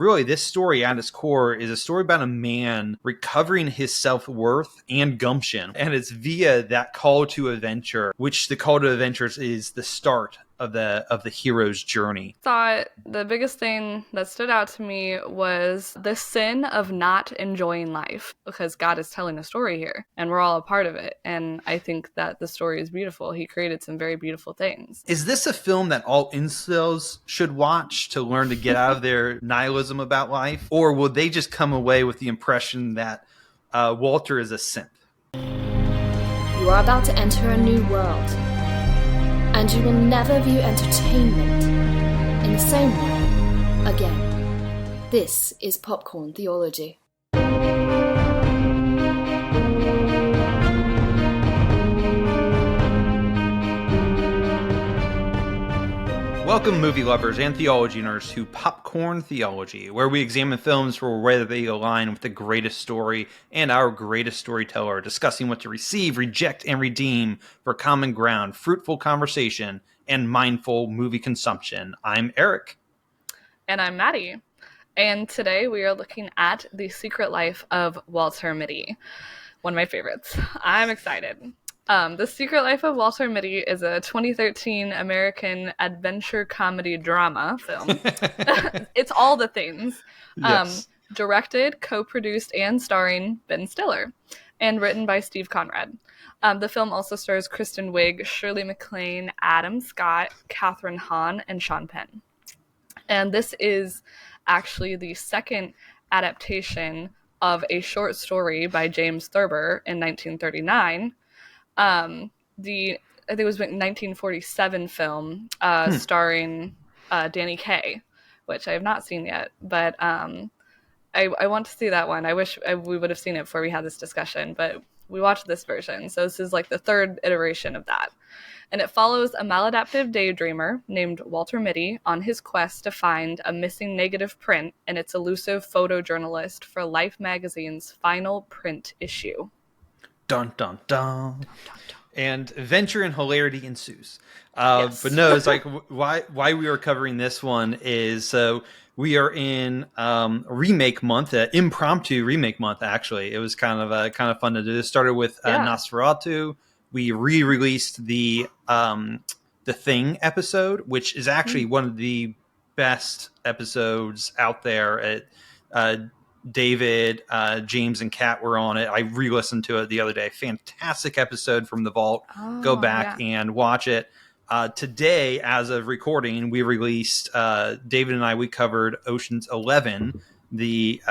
Really, this story at its core is a story about a man recovering his self-worth and gumption. And it's via that call to adventure, which the call to adventures is the start of the hero's journey. Thought the biggest thing that stood out to me was the sin of not enjoying life, because God is telling a story here and we're all a part of it. And I think that the story is beautiful. He created some very beautiful things. Is this a film that all incels should watch to learn to get out of their nihilism about life? Or will they just come away with the impression that Walter is a simp? You are about to enter a new world, and you will never view entertainment in the same way again. This is Popcorn Theology. Welcome, movie lovers and theology nerds, to Popcorn Theology, where we examine films for whether they align with the greatest story and our greatest storyteller, discussing what to receive, reject, and redeem for common ground, fruitful conversation, and mindful movie consumption. I'm Eric. And I'm Maddie. And today we are looking at The Secret Life of Walter Mitty, one of my favorites. I'm excited. The Secret Life of Walter Mitty is a 2013 American adventure comedy drama film. It's all the things. Yes. Directed, co-produced, and starring Ben Stiller, and written by Steve Conrad. The film also stars Kristen Wiig, Shirley MacLaine, Adam Scott, Catherine Hahn, and Sean Penn. And this is actually the second adaptation of a short story by James Thurber in 1939. I think it was a 1947 film starring Danny Kaye, which I have not seen yet, but I want to see that one. I wish we would have seen it before we had this discussion, but we watched this version, so this is like the third iteration of that. And it follows a maladaptive daydreamer named Walter Mitty on his quest to find a missing negative print and its elusive photojournalist for Life magazine's final print issue. Dun, dun, dun. And adventure and hilarity ensues. Yes. But no, it's like why we are covering this one is we are in remake month, impromptu remake month. Actually, it was kind of fun to do. This started with Nosferatu. We re-released the Thing episode, which is actually one of the best episodes out there. David, James, and Kat were on it. I re-listened to it the other day. Fantastic episode from the vault. Go back and watch it. Today, as of recording, we released David and I. We covered Ocean's 11, the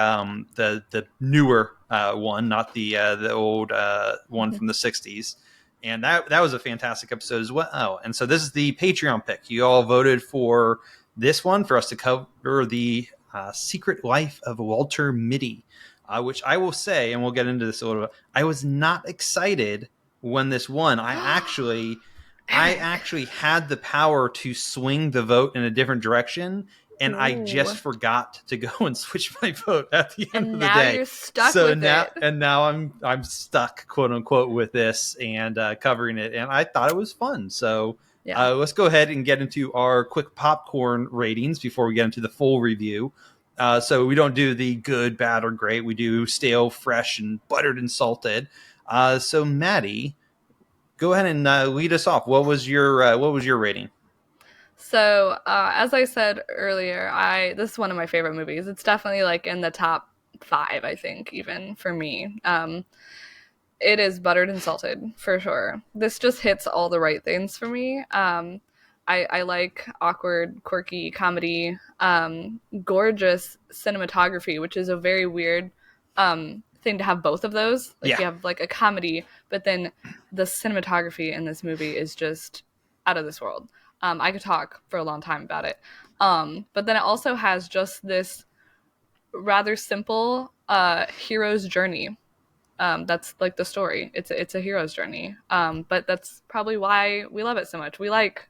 newer one, not the old one from the 60s. And that was a fantastic episode as well. Oh, and so this is the Patreon pick. You all voted for this one for us to cover the Secret Life of Walter Mitty, which I will say, and we'll get into this a little bit, I was not excited when this won. I actually had the power to swing the vote in a different direction, and I just forgot to go and switch my vote at the end of the day. And now you're stuck with it. And now I'm stuck, quote unquote, with this and covering it, and I thought it was fun. So let's go ahead and get into our quick popcorn ratings before we get into the full review. So we don't do the good, bad, or great. We do stale, fresh, and buttered and salted. So Maddie, go ahead and lead us off. What was your rating? So as I said earlier, this is one of my favorite movies. It's definitely like in the top 5, I think, even for me. It is buttered and salted, for sure. This just hits all the right things for me. I like awkward, quirky comedy, gorgeous cinematography, which is a very weird thing to have both of those. Like you have like a comedy, but then the cinematography in this movie is just out of this world. I could talk for a long time about it. But then it also has just this rather simple hero's journey. That's like the story. It's a hero's journey. But that's probably why we love it so much. We like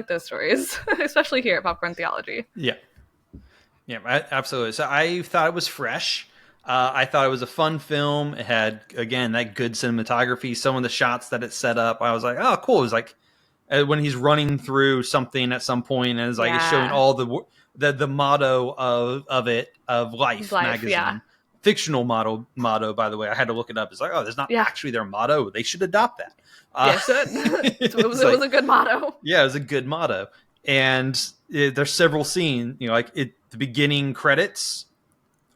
those stories, especially here at Popcorn Theology. Yeah, absolutely. So I thought it was fresh. I thought it was a fun film. It had, again, that good cinematography. Some of the shots that it set up, I was like, oh, cool. It was like when he's running through something at some point, and it's like it's showing all the the motto of Life magazine. Yeah. Fictional motto, by the way. I had to look it up. It's like, oh, that's not actually their motto. They should adopt that. It was a good motto. Yeah, it was a good motto. And there's several scenes, like the beginning credits,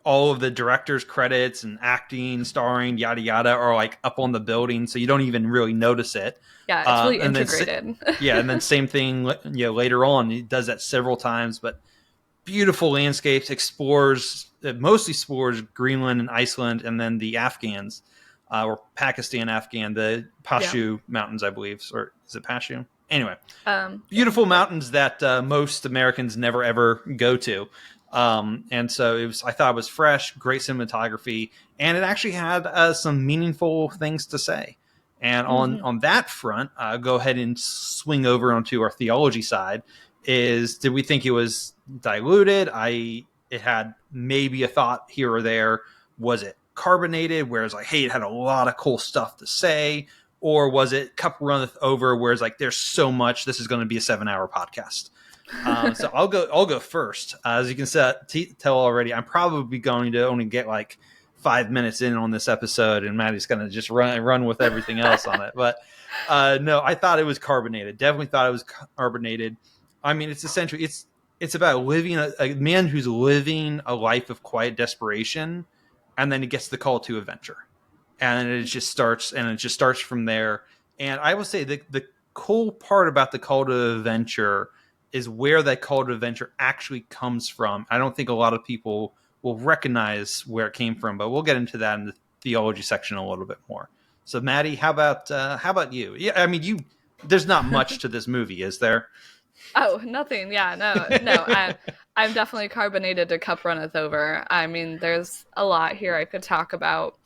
all of the director's credits and acting, starring, yada, yada, are like up on the building. So you don't even really notice it. Yeah, it's really integrated. And then same thing, later on, he does that several times, but beautiful landscapes, mostly explores Greenland and Iceland, and then the Afghans, or Pakistan, Afghan, the Pashu Mountains, I believe. Or is it Pashu? Anyway, beautiful mountains that most Americans never, ever go to. And so I thought it was fresh, great cinematography, and it actually had some meaningful things to say. And on that front, go ahead and swing over onto our theology side. Did we think it was diluted? It had maybe a thought here or there. Was it carbonated, where it's like, hey, it had a lot of cool stuff to say? Or was it cup runneth over, where it's like, there's so much, this is going to be a 7-hour podcast? So I'll go first. As you can tell already, I'm probably going to only get like 5 minutes in on this episode, and Maddie's going to just run with everything else on it. But no, I thought it was carbonated. Definitely thought it was carbonated. I mean, it's essentially it's about living a man who's living a life of quiet desperation, and then he gets the call to adventure, and it just starts from there. And I will say the cool part about the call to adventure is where that call to adventure actually comes from. I don't think a lot of people will recognize where it came from, but we'll get into that in the theology section a little bit more. So, Maddie, how about you? Yeah, I mean, there's not much to this movie, is there? Oh, nothing. Yeah, no. I'm definitely carbonated to cup runneth over. I mean, there's a lot here I could talk about,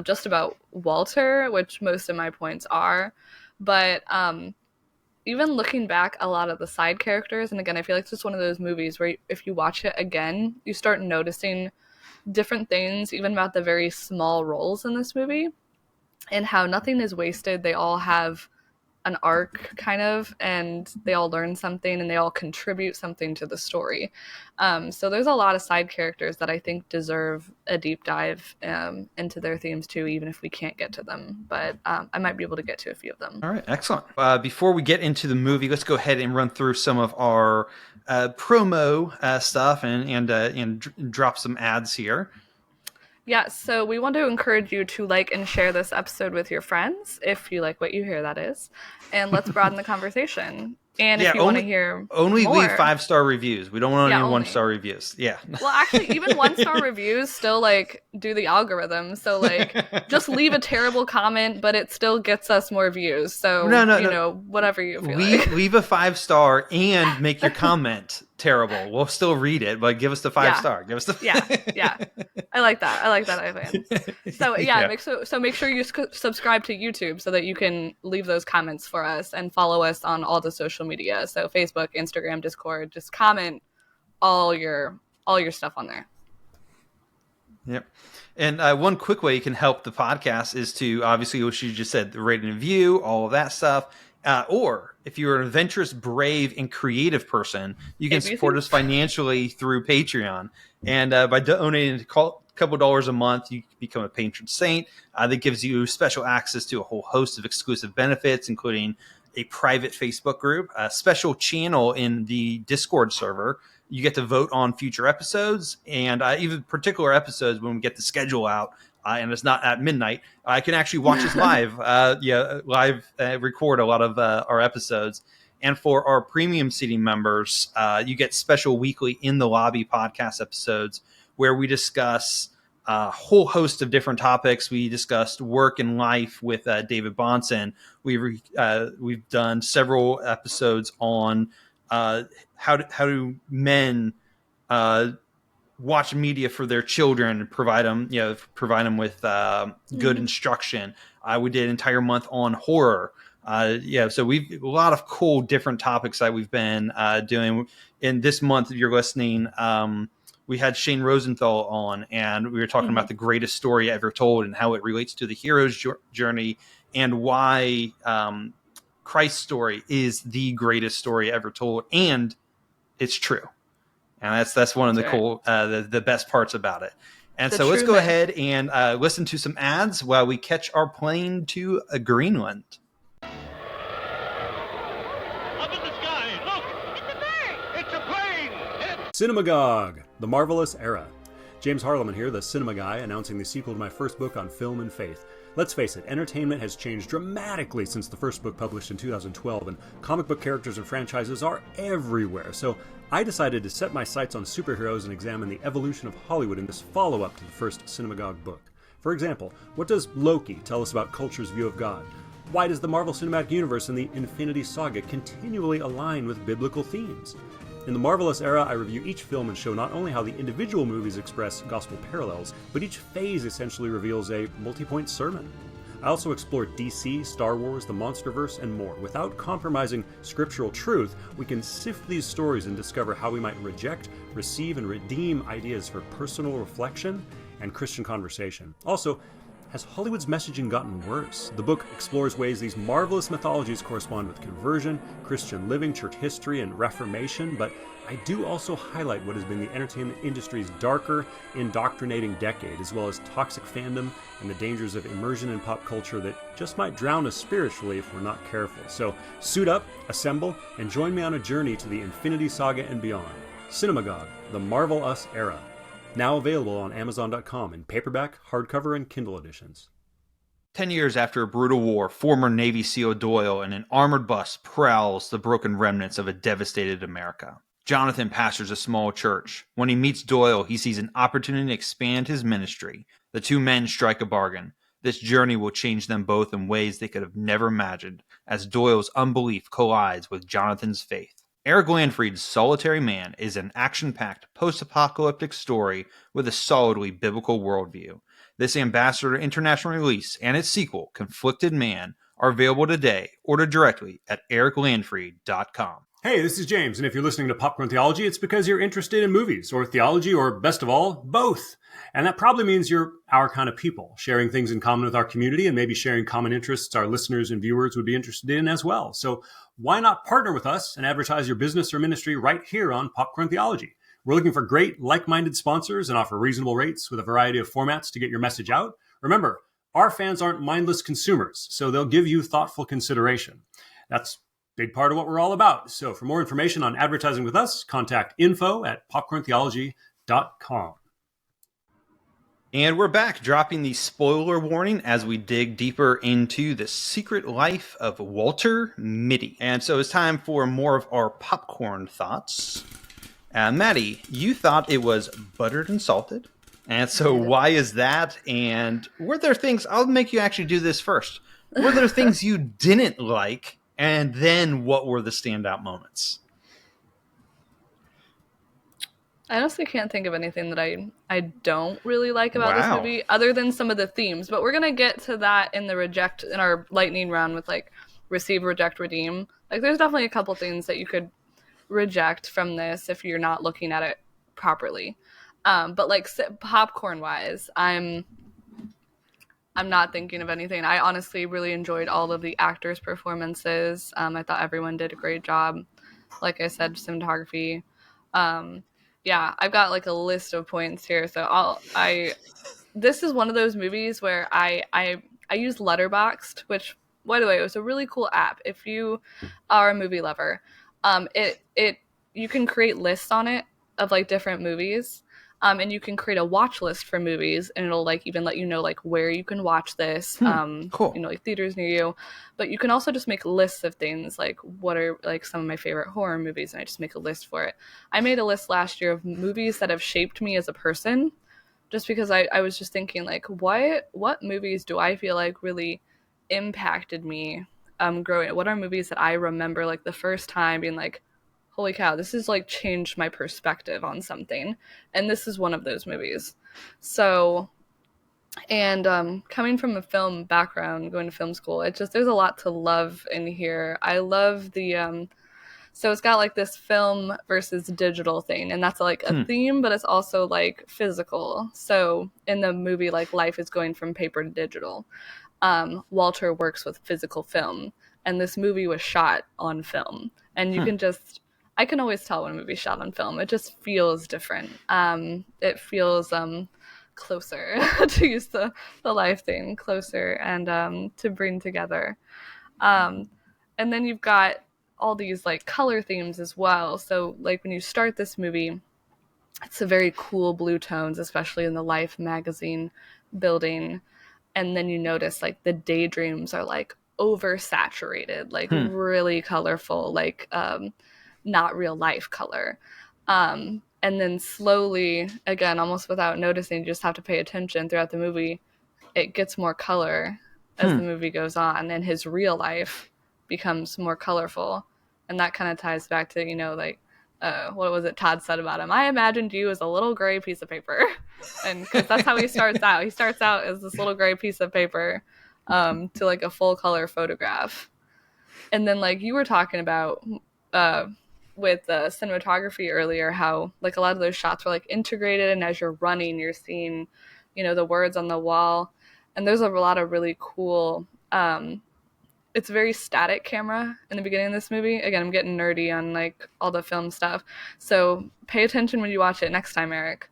just about Walter, which most of my points are, but even looking back, a lot of the side characters, and again, I feel like it's just one of those movies where if you watch it again, you start noticing different things, even about the very small roles in this movie, and how nothing is wasted. They all have an arc, kind of, and they all learn something, and they all contribute something to the story. So there's a lot of side characters that I think deserve a deep dive into their themes too, even if we can't get to them. But I might be able to get to a few of them. All right, excellent. Before we get into the movie, let's go ahead and run through some of our promo stuff and drop some ads here. Yeah, so we want to encourage you to like and share this episode with your friends, if you like what you hear, that is. And let's broaden the conversation. And if you want to hear only more, leave 5-star reviews. We don't want any 1-star reviews. Yeah. Well, actually, even 1-star reviews still do the algorithm. So just leave a terrible comment, but it still gets us more views. So no. Whatever you feel like. Leave a 5-star and make your comment terrible. We'll still read it, but give us the 5-star. Give us the yeah. I like that. I So make sure you subscribe to YouTube so that you can leave those comments for us, and follow us on all the social media. So Facebook, Instagram, Discord. Just comment all your stuff on there. Yep. And one quick way you can help the podcast is to, obviously, what you just said, rate and review, all of that stuff. Or if you're an adventurous, brave, and creative person, you can support us financially through Patreon. And by donating a couple $1 a month, you can become a patron saint. That gives you special access to a whole host of exclusive benefits, including a private Facebook group, a special channel in the Discord server. You get to vote on future episodes, and even particular episodes when we get the schedule out. And it's not at midnight. I can actually watch us live. Record a lot of our episodes. And for our premium seating members, you get special weekly In the Lobby podcast episodes where we discuss a whole host of different topics. We discussed work and life with David Bonson. We've done several episodes on how do men watch media for their children and provide them with good instruction. We did an entire month on horror. So we've a lot of cool different topics that we've been doing. In this month, if you're listening, we had Shane Rosenthal on, and we were talking about the greatest story ever told and how it relates to the hero's journey, and why Christ's story is the greatest story ever told, and it's true. And that's one of the cool, the best parts about it. And so let's go ahead and listen to some ads while we catch our plane to Greenland. Up in the sky, look! It's a bird! It's a plane! Cinemagog, The Marvelous Era. James Harleman here, the cinema guy, announcing the sequel to my first book on film and faith. Let's face it, entertainment has changed dramatically since the first book published in 2012, and comic book characters and franchises are everywhere. So I decided to set my sights on superheroes and examine the evolution of Hollywood in this follow-up to the first Cinemagog book. For example, what does Loki tell us about culture's view of God? Why does the Marvel Cinematic Universe and the Infinity Saga continually align with biblical themes? In the Marvelous Era, I review each film and show not only how the individual movies express gospel parallels, but each phase essentially reveals a multi-point sermon. I also explore DC, Star Wars, the Monsterverse, and more. Without compromising scriptural truth, we can sift these stories and discover how we might reject, receive, and redeem ideas for personal reflection and Christian conversation. Also, has Hollywood's messaging gotten worse? The book explores ways these marvelous mythologies correspond with conversion, Christian living, church history, and Reformation, but I do also highlight what has been the entertainment industry's darker, indoctrinating decade, as well as toxic fandom and the dangers of immersion in pop culture that just might drown us spiritually if we're not careful. So suit up, assemble, and join me on a journey to the Infinity Saga and beyond. Cinemagog, The Marvel Us Era. Now available on Amazon.com in paperback, hardcover, and Kindle editions. 10 years after a brutal war, former Navy SEAL Doyle in an armored bus prowls the broken remnants of a devastated America. Jonathan pastors a small church. When he meets Doyle, he sees an opportunity to expand his ministry. The two men strike a bargain. This journey will change them both in ways they could have never imagined, as Doyle's unbelief collides with Jonathan's faith. Eric Landfried's Solitary Man is an action-packed post-apocalyptic story with a solidly biblical worldview. This Ambassador International release and its sequel, Conflicted Man, are available today. Order directly at ericlandfried.com. Hey, this is James, and if you're listening to Popcorn Theology, it's because you're interested in movies, or theology, or best of all, both. And that probably means you're our kind of people, sharing things in common with our community and maybe sharing common interests our listeners and viewers would be interested in as well. So why not partner with us and advertise your business or ministry right here on Popcorn Theology? We're looking for great, like-minded sponsors and offer reasonable rates with a variety of formats to get your message out. Remember, our fans aren't mindless consumers, so they'll give you thoughtful consideration. That's big part of what we're all about. So for more information on advertising with us, contact info@popcorntheology.com. And we're back, dropping the spoiler warning as we dig deeper into the secret life of Walter Mitty. And so it's time for more of our popcorn thoughts. Maddie, you thought it was buttered and salted. And so why is that? And were there things, I'll make you actually do this first. Were there things you didn't like? And then what were the standout moments? I honestly can't think of anything that I don't really like about this movie, other than some of the themes. But we're gonna get to that in our lightning round with like receive, reject, redeem. Like there's definitely a couple things that you could reject from this if you're not looking at it properly. But like popcorn wise, I'm not thinking of anything. I honestly really enjoyed all of the actors' performances. I thought everyone did a great job. Like I said, cinematography. Yeah, I've got like a list of points here. So this is one of those movies where I use Letterboxd, which, by the way, it was a really cool app. If you are a movie lover, you can create lists on it of like different movies. And you can create a watch list for movies, and it'll like even let you know like where you can watch this. Cool. You know, like theaters near you. But you can also just make lists of things like what are like some of my favorite horror movies, and I just make a list for it. I made a list last year of movies that have shaped me as a person, just because I was just thinking like what movies do I feel like really impacted me growing up? What are movies that I remember like the first time being like, holy cow, this has like changed my perspective on something. And this is one of those movies. So, and coming from a film background, going to film school, there's a lot to love in here. I love the, so it's got like this film versus digital thing, and that's like a theme, but it's also like physical. So in the movie, like life is going from paper to digital. Walter works with physical film, and this movie was shot on film. And you can just, I can always tell when a movie's shot on film. It just feels different. It feels closer, to use the life thing, closer, and to bring together. And then you've got all these like color themes as well. So like when you start this movie, it's a very cool blue tones, especially in the Life magazine building. And then you notice like the daydreams are like oversaturated, like really colorful, like not real life color. And then slowly, again, almost without noticing, you just have to pay attention throughout the movie. It gets more color as the movie goes on, and his real life becomes more colorful. And that kind of ties back to, like, what was it Todd said about him? I imagined you as a little gray piece of paper. And because that's how he starts out. He starts out as this little gray piece of paper to like a full color photograph. And then like you were talking about with cinematography earlier, how like a lot of those shots were like integrated, and as you're running, you're seeing, the words on the wall. And there's a lot of really cool it's a very static camera in the beginning of this movie. Again, I'm getting nerdy on like all the film stuff, so pay attention when you watch it next time, Eric.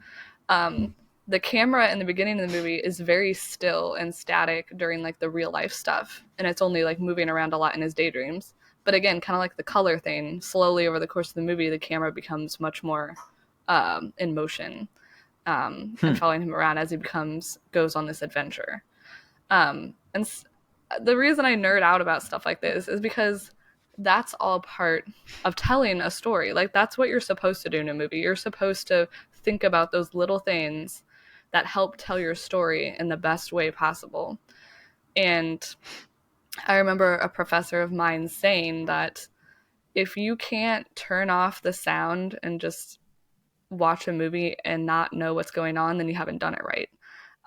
The camera in the beginning of the movie is very still and static during like the real life stuff, and it's only like moving around a lot in his daydreams. But again, kind of like the color thing, slowly over the course of the movie, the camera becomes much more in motion, and following him around as he goes on this adventure. The reason I nerd out about stuff like this is because that's all part of telling a story. Like, that's what you're supposed to do in a movie. You're supposed to think about those little things that help tell your story in the best way possible. And I remember a professor of mine saying that if you can't turn off the sound and just watch a movie and not know what's going on, then you haven't done it right.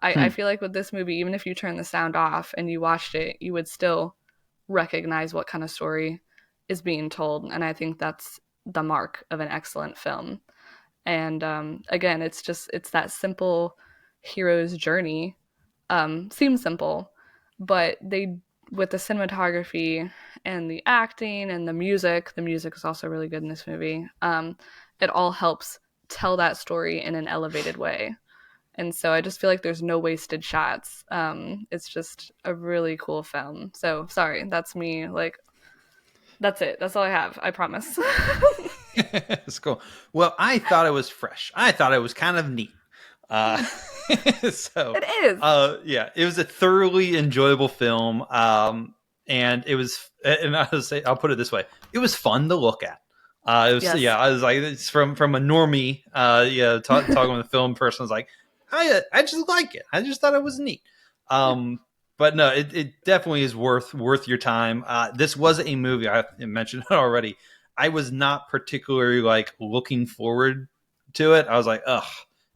I feel like with this movie, even if you turn the sound off and you watched it, you would still recognize what kind of story is being told. And I think that's the mark of an excellent film. And again, it's that simple hero's journey. Seems simple, but with the cinematography and the acting and the music is also really good in this movie. It all helps tell that story in an elevated way. And so I just feel like there's no wasted shots. It's just a really cool film. So sorry, that's me. Like, that's it. That's all I have. I promise. It's cool. Well, I thought it was fresh. I thought it was kind of neat. So it is. Yeah, it was a thoroughly enjoyable film. And it was, and I'll put it this way: it was fun to look at. It was, yes. I was like, it's from a normie, talking with a film person. I was like, I just like it. I just thought it was neat. But no, it definitely is worth your time. This was a movie, I mentioned it already. I was not particularly like looking forward to it. I was like, ugh,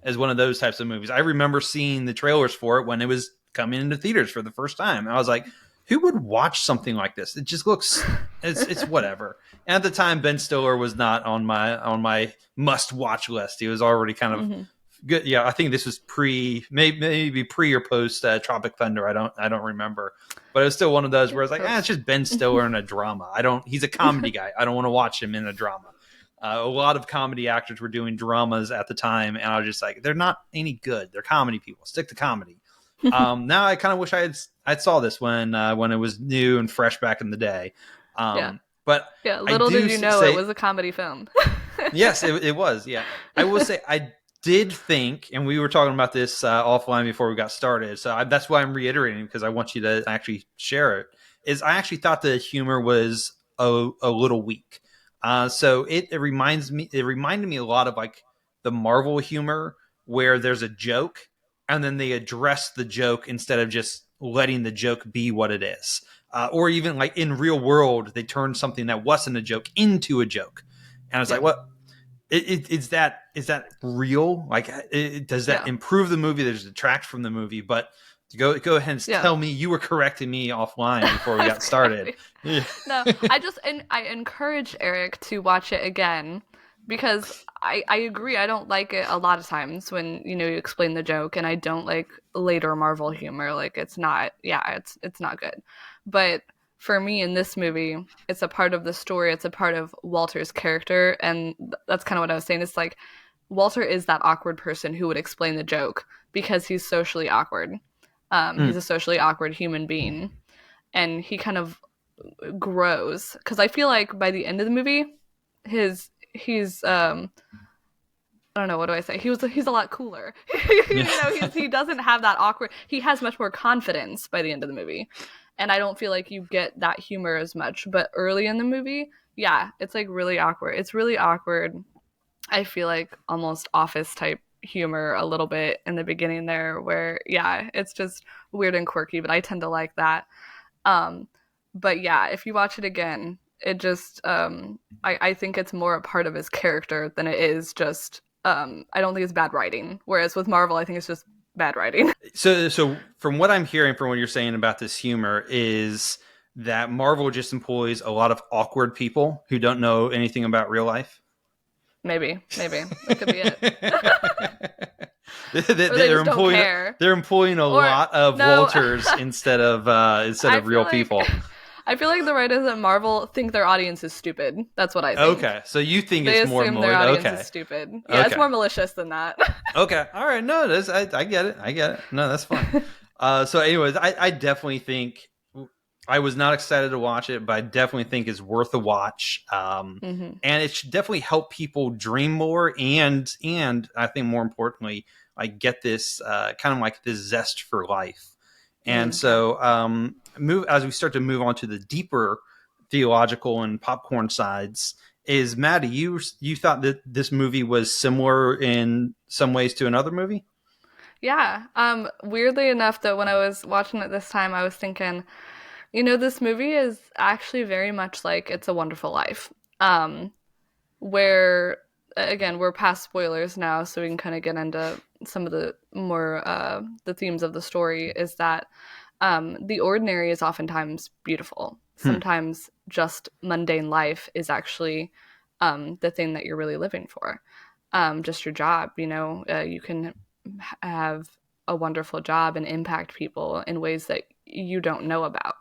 as one of those types of movies. I remember seeing the trailers for it when it was coming into theaters for the first time. I was like, who would watch something like this? It just looks, it's whatever. And at the time, Ben Stiller was not on my must watch list. He was already kind of good. Yeah, I think this was maybe pre or post Tropic Thunder. I don't remember, but it was still one of those where I was like, it's just Ben Stiller in a drama. He's a comedy guy. I don't want to watch him in a drama. A lot of comedy actors were doing dramas at the time, and I was just like, they're not any good. They're comedy people. Stick to comedy. Now I kind of wish I saw this when it was new and fresh back in the day. But little did you know it was a comedy film. Yes, it was. Yeah, I will say I did think, and we were talking about this offline before we got started. So that's why I'm reiterating, because I want you to actually share it. Is I actually thought the humor was a little weak. So it reminded me a lot of like the Marvel humor, where there's a joke and then they address the joke instead of just letting the joke be what it is. Or even like in real world, they turned something that wasn't a joke into a joke. And I was like, what? Is that real? Like, does that improve the movie? Does it detract from the movie? But go ahead and tell me you were correcting me offline before we got started. No, I encourage Eric to watch it again, because I agree. I don't like it a lot of times when, you explain the joke, and I don't like later Marvel humor. Like, it's not good. But for me in this movie, it's a part of the story. It's a part of Walter's character. And that's kind of what I was saying. It's like Walter is that awkward person who would explain the joke because he's socially awkward. He's a socially awkward human being. And he kind of grows. Because I feel like by the end of the movie, he's I don't know, what do I say? He's a lot cooler. He doesn't have that awkward. He has much more confidence by the end of the movie, and I don't feel like you get that humor as much. But early in the movie, yeah, it's like really awkward. It's really awkward. I feel like almost Office type humor a little bit in the beginning there, where yeah, it's just weird and quirky. But I tend to like that. But yeah, if you watch it again, it just I think it's more a part of his character than it is just. I don't think it's bad writing. Whereas with Marvel, I think it's just bad writing. So from what I'm hearing from what you're saying about this humor is that Marvel just employs a lot of awkward people who don't know anything about real life. Maybe that could be it. They're employing a lot of Walters instead of real people. I feel like the writers at Marvel think their audience is stupid. That's what I think. Okay, so you think they it's more assume their audience is stupid. Yeah, okay. It's more malicious than that. Okay, all right. No, I get it. No, that's fine. So anyways, I definitely think I was not excited to watch it, but I definitely think it's worth a watch. And it should definitely help people dream more and I think more importantly, like get this kind of like this zest for life. And so as we start to move on to the deeper theological and popcorn sides, is Maddie, you thought that this movie was similar in some ways to another movie? Yeah. Weirdly enough, though, when I was watching it this time, I was thinking, this movie is actually very much like It's a Wonderful Life, where, again, we're past spoilers now, so we can kind of get into some of the more the themes of the story. Is that the ordinary is oftentimes beautiful. Sometimes just mundane life is actually the thing that you're really living for. Just your job, you can have a wonderful job and impact people in ways that you don't know about.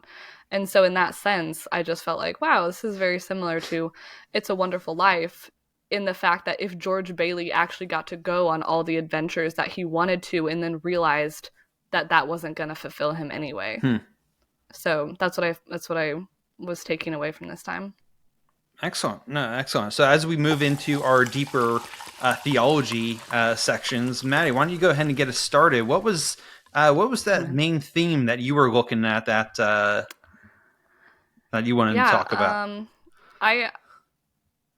And so in that sense, I just felt like, wow, this is very similar to It's a Wonderful Life, in the fact that if George Bailey actually got to go on all the adventures that he wanted to and then realized that wasn't going to fulfill him anyway. So that's what I was taking away from this time. Excellent. So as we move into our deeper theology sections, Maddie, why don't you go ahead and get us started? What was that main theme that you were looking at that you wanted to talk about?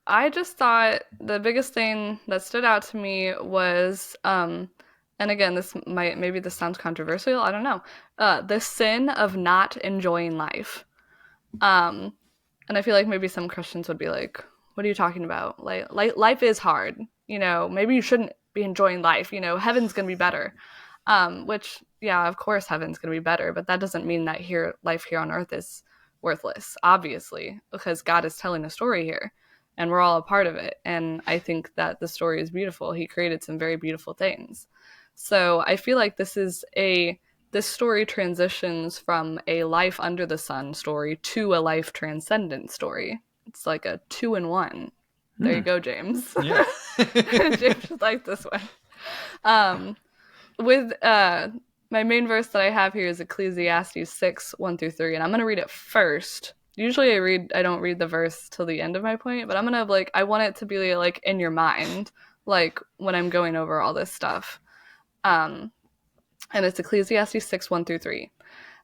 I just thought the biggest thing that stood out to me was, and again, maybe this sounds controversial, I don't know, the sin of not enjoying life. And I feel like maybe some Christians would be like, what are you talking about? Like life is hard, maybe you shouldn't be enjoying life, heaven's going to be better. Which, yeah, of course heaven's going to be better, but that doesn't mean that life here on earth is worthless, obviously, because God is telling a story here. And we're all a part of it. And I think that the story is beautiful. He created some very beautiful things. So I feel like this story transitions from a life under the sun story to a life transcendent story. It's like a 2-in-1. There you go, James. Yeah. James liked this one. With my main verse that I have here is Ecclesiastes 6:1-3, and I'm going to read it first. Usually I don't read the verse till the end of my point, but I'm going to I want it to be like in your mind, like when I'm going over all this stuff. And it's Ecclesiastes 6:1-3.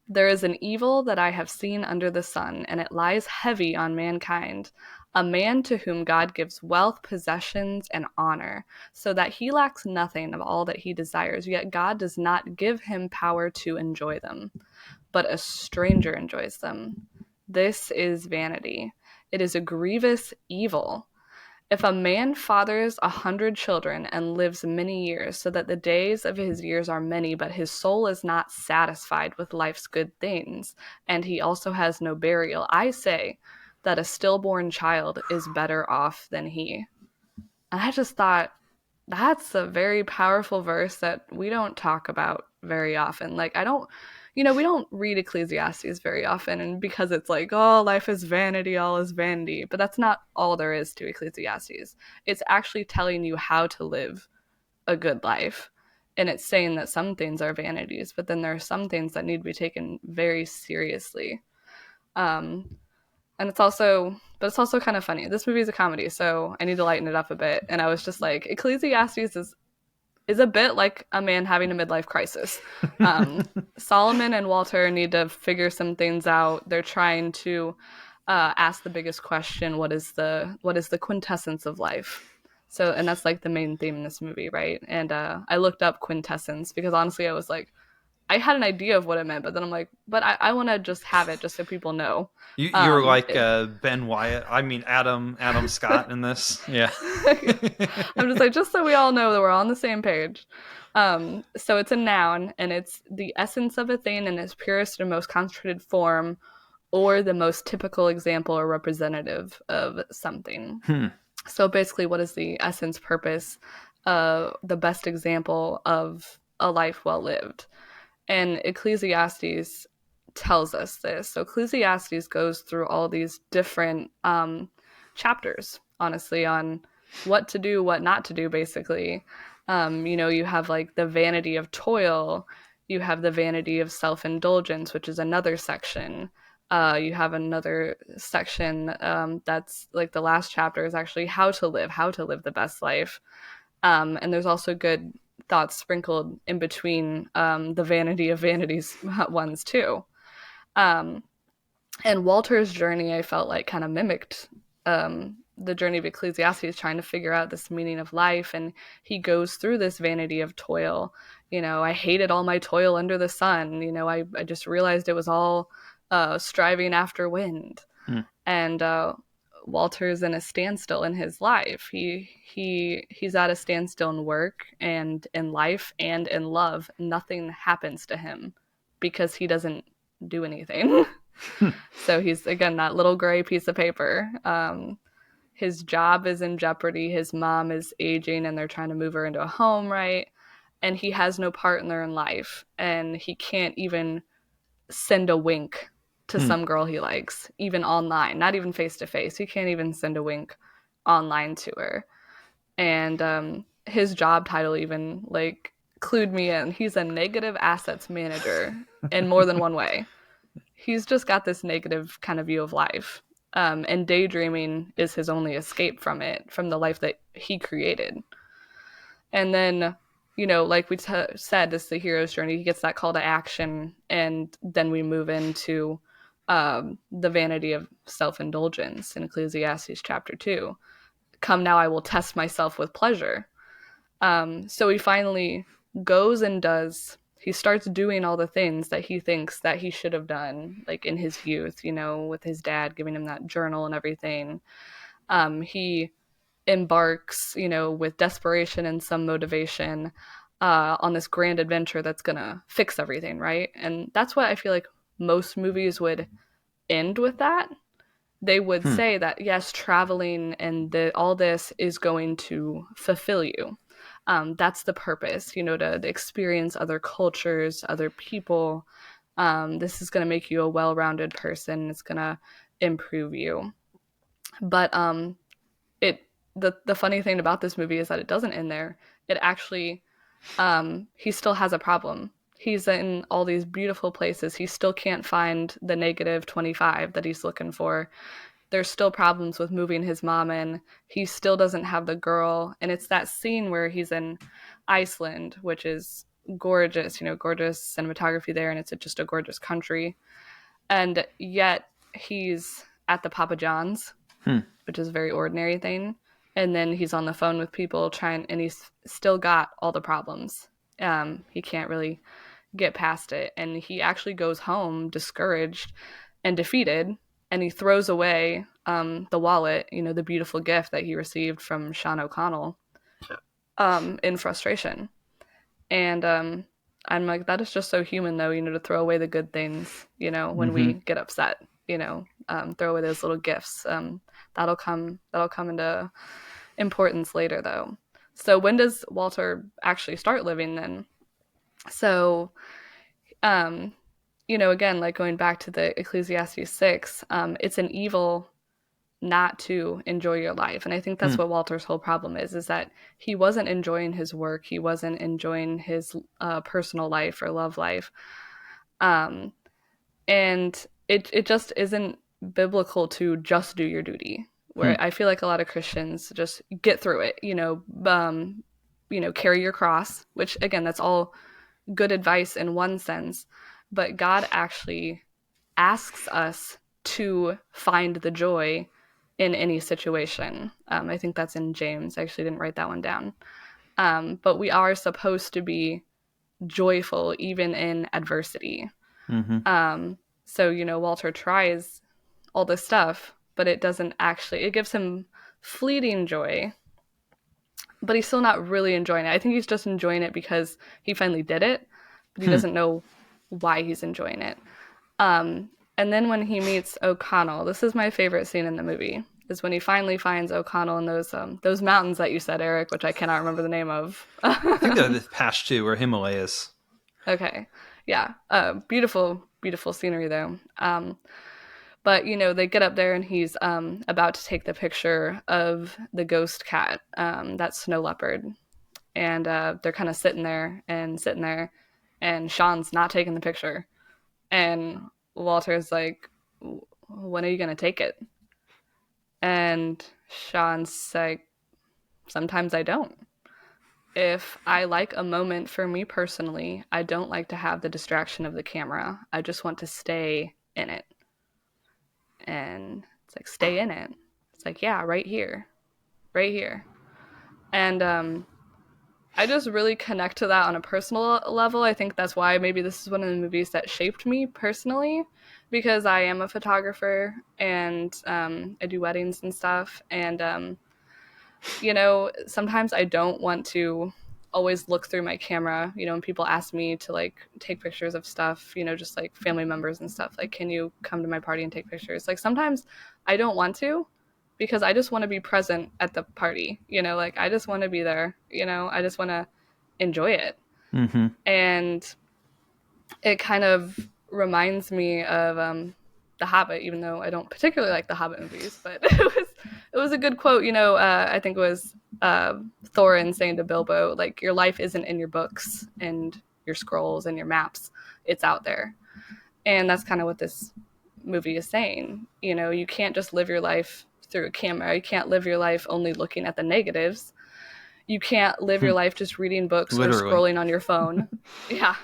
There is an evil that I have seen under the sun, and it lies heavy on mankind. A man to whom God gives wealth, possessions, and honor, so that he lacks nothing of all that he desires, yet God does not give him power to enjoy them, but a stranger enjoys them. This is vanity. It is a grievous evil. If a man fathers 100 children and lives many years, so that the days of his years are many, but his soul is not satisfied with life's good things, and he also has no burial, I say that a stillborn child is better off than he. And I just thought, that's a very powerful verse that we don't talk about very often. we don't read Ecclesiastes very often, and because it's like, oh, life is vanity, all is vanity, but that's not all there is to Ecclesiastes. It's actually telling you how to live a good life. And it's saying that some things are vanities, but then there are some things that need to be taken very seriously. And it's also kind of funny. This movie is a comedy, so I need to lighten it up a bit. And I was just like, Ecclesiastes is a bit like a man having a midlife crisis. Solomon and Walter need to figure some things out. They're trying to ask the biggest question: what is the quintessence of life? So, and that's like the main theme in this movie, right? And I looked up quintessence because honestly, I was like, I had an idea of what it meant, but then I'm like, but I want to just have it just so people know. You were like Ben Wyatt. I mean, Adam Scott in this. Yeah. I'm just like, just so we all know that we're on the same page. So it's a noun, and it's the essence of a thing in its purest and most concentrated form, or the most typical example or representative of something. So basically, what is the essence, purpose, the best example of a life well lived? And Ecclesiastes tells us this. So Ecclesiastes goes through all these different chapters, honestly, on what to do, what not to do, basically. You have like the vanity of toil. You have the vanity of self-indulgence, which is another section. You have another section that's like the last chapter is actually how to live the best life. And there's also good thoughts sprinkled in between the vanity of vanities ones too. And Walter's journey, I felt like, kind of mimicked the journey of Ecclesiastes, trying to figure out this meaning of life. And he goes through this vanity of toil. I hated all my toil under the sun. I just realized it was all striving after wind. And Walter's in a standstill in his life. He's at a standstill in work and in life and in love. Nothing happens to him because he doesn't do anything. So he's, again, that little gray piece of paper. His job is in jeopardy. His mom is aging and they're trying to move her into a home, right? And he has no partner in life, and he can't even send a wink to some girl he likes, even online, not even face to face. He can't even send a wink online to her. And his job title even like clued me in. He's a negative assets manager in more than one way. He's just got this negative kind of view of life. And daydreaming is his only escape from it, from the life that he created. And then, like we said, this is the hero's journey. He gets that call to action, and then we move into the vanity of self-indulgence in Ecclesiastes chapter 2. Come now, I will test myself with pleasure. So he finally goes and he starts doing all the things that he thinks that he should have done, like in his youth, with his dad giving him that journal and everything. He embarks, with desperation and some motivation on this grand adventure that's gonna fix everything, right? And that's what I feel like most movies would end with. That they would say that yes, traveling and all this is going to fulfill you. That's the purpose, to experience other cultures, other people. This is going to make you a well-rounded person. It's going to improve you. But the funny thing about this movie is that it doesn't end there. It actually, he still has a problem. He's in all these beautiful places. He still can't find the negative 25 that he's looking for. There's still problems with moving his mom in. He still doesn't have the girl. And it's that scene where he's in Iceland, which is gorgeous, gorgeous cinematography there. And it's just a gorgeous country. And yet he's at the Papa John's, which is a very ordinary thing. And then he's on the phone with people and he's still got all the problems. He can't really get past it. And he actually goes home discouraged and defeated. And he throws away the wallet, the beautiful gift that he received from Sean O'Connell in frustration. And I'm like, that is just so human, though, to throw away the good things, when we get upset, throw away those little gifts. That'll come into importance later, though. So when does Walter actually start living then? So again, like going back to the Ecclesiastes 6, it's an evil not to enjoy your life. And I think that's what Walter's whole problem is that he wasn't enjoying his work. He wasn't enjoying his personal life or love life. And it just isn't biblical to just do your duty. Where I feel like a lot of Christians just get through it, carry your cross, which again, that's all good advice in one sense. But God actually asks us to find the joy in any situation. I think that's in James. I actually didn't write that one down. But we are supposed to be joyful even in adversity. So, Walter tries all this stuff, but it gives him fleeting joy, but he's still not really enjoying it. I think he's just enjoying it because he finally did it, but he doesn't know why he's enjoying it. And then when he meets O'Connell, this is my favorite scene in the movie, is when he finally finds O'Connell in those mountains that you said, Eric, which I cannot remember the name of. I think they're the Pashtu or Himalayas. Okay. Yeah. Beautiful, beautiful scenery though. But, they get up there and he's about to take the picture of the ghost cat, that snow leopard. And they're kind of sitting there, and Sean's not taking the picture. And Walter's like, when are you going to take it? And Sean's like, sometimes I don't. If I like a moment for me personally, I don't like to have the distraction of the camera. I just want to stay in it. And it's like, stay in it. It's like, yeah, right here. Right here. And I just really connect to that on a personal level. I think that's why maybe this is one of the movies that shaped me personally, because I am a photographer and I do weddings and stuff. And, sometimes I don't want to always look through my camera, when people ask me to like take pictures of stuff, just like family members and stuff, like, can you come to my party and take pictures? Like sometimes I don't want to, because I just want to be present at the party, like I just want to be there, I just want to enjoy it. And it kind of reminds me of The Hobbit, even though I don't particularly like the Hobbit movies, but it was a good quote, I think it was Thorin saying to Bilbo, like, your life isn't in your books and your scrolls and your maps, it's out there. And that's kind of what this movie is saying. You can't just live your life through a camera. You can't live your life only looking at the negatives. You can't live your life just reading books Literally. or scrolling on your phone. Yeah.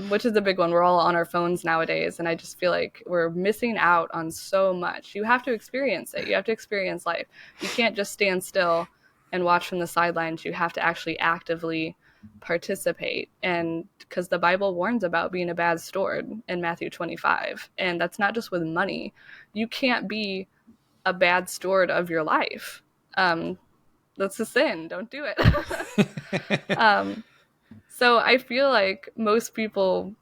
Which is the big one. We're all on our phones nowadays, and I just feel like we're missing out on so much. You have to experience it. You have to experience life. You can't just stand still and watch from the sidelines. You have to actually actively participate. And because the Bible warns about being a bad steward in Matthew 25, and that's not just with money. You can't be a bad steward of your life. That's a sin. Don't do it. So I feel like most people,